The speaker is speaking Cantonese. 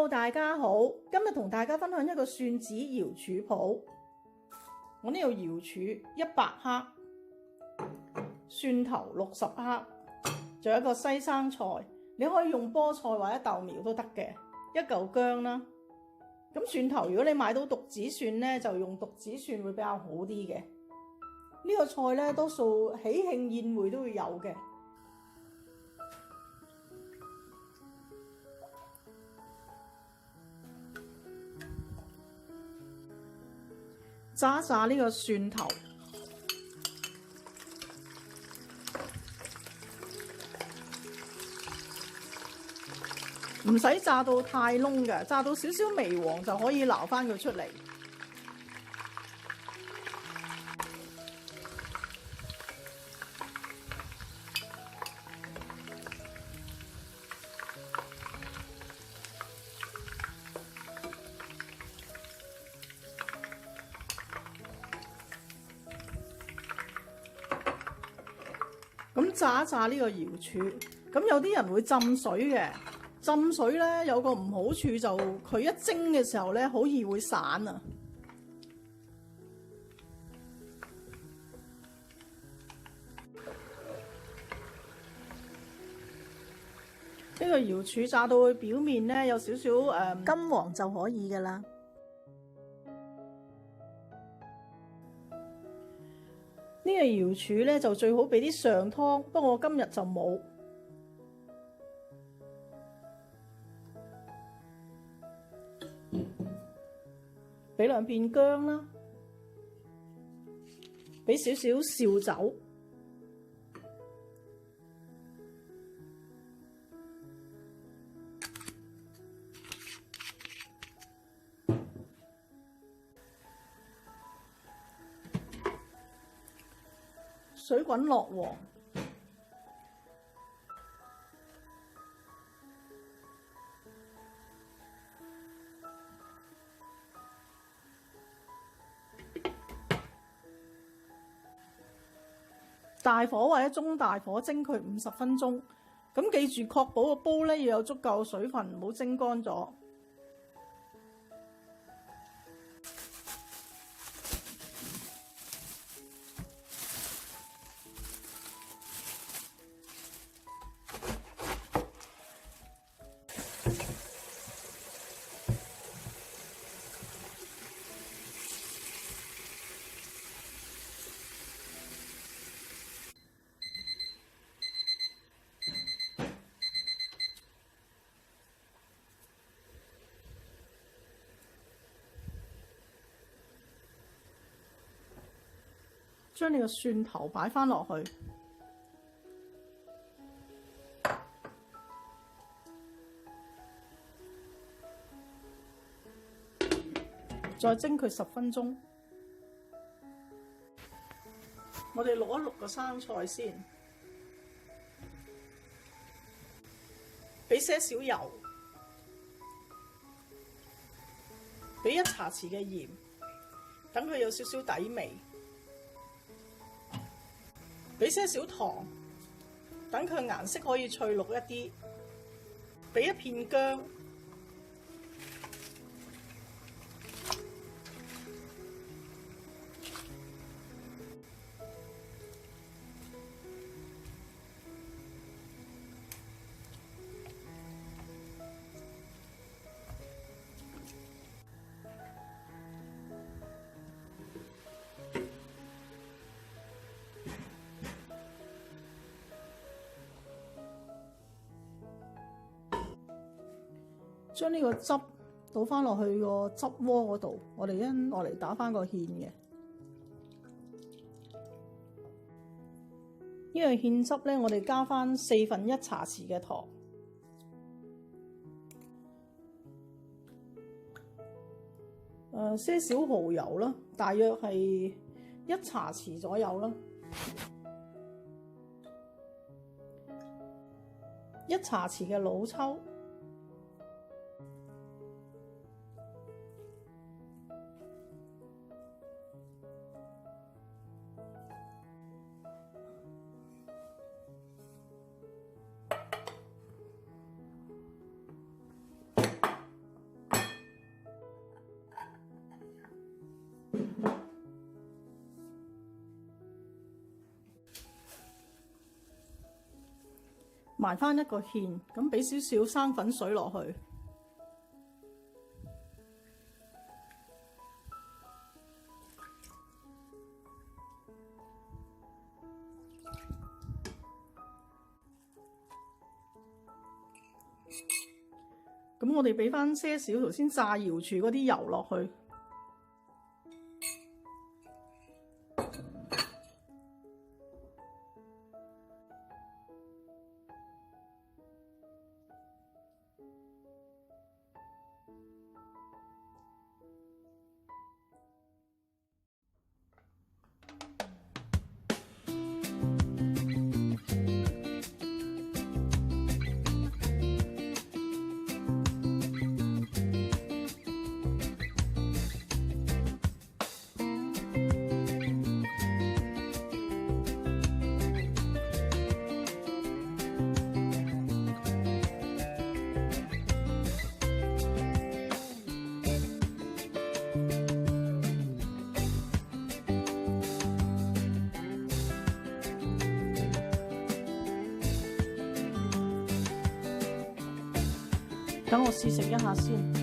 Hello， 大家好，今日同大家分享一個蒜子瑤柱譜。我呢度瑤柱100克，蒜頭60克，仲有一個西生菜，你可以用菠菜或者豆苗都得嘅，一嚿薑啦。咁蒜頭如果你買到獨子蒜呢，就用獨子蒜會比較好啲嘅。呢個菜呢，多數喜慶宴會都會有嘅。炸一炸呢個蒜頭，唔使炸到太燶嘅，炸到少少微黃就可以撈翻佢出嚟。咁炸一炸呢個瑤柱，咁有啲人會浸水嘅。浸水咧有個唔好處就佢一蒸嘅時候咧好易會散啊。呢個瑤柱炸到佢表面咧有少少金黃就可以㗎啦。呢個瑤柱咧就最好俾啲上湯，不過我今日就冇。俾2片薑啦，俾少少紹酒，水滾落鑊，大火或者中大火蒸佢50分鐘。咁記住確保個煲咧要有足夠水分，唔好蒸乾咗。將你個蒜頭擺翻落去，再蒸佢10分鐘。我哋淥一淥個生菜先，俾些少油，俾1茶匙嘅鹽，等佢有少少底味。俾些少糖，等佢顏色可以翠綠一啲。俾1片薑，將呢個汁倒翻落去個汁鍋嗰度，我哋落嚟打翻個芡嘅。呢個芡汁咧，我哋加翻1/4茶匙嘅糖，些少蠔油啦，大約係1茶匙左右啦，1茶匙嘅老抽。埋翻一個芡，咁俾少少生粉水落去。咁我哋俾翻些少頭先炸瑤柱嗰啲油落去。等我試食一下先。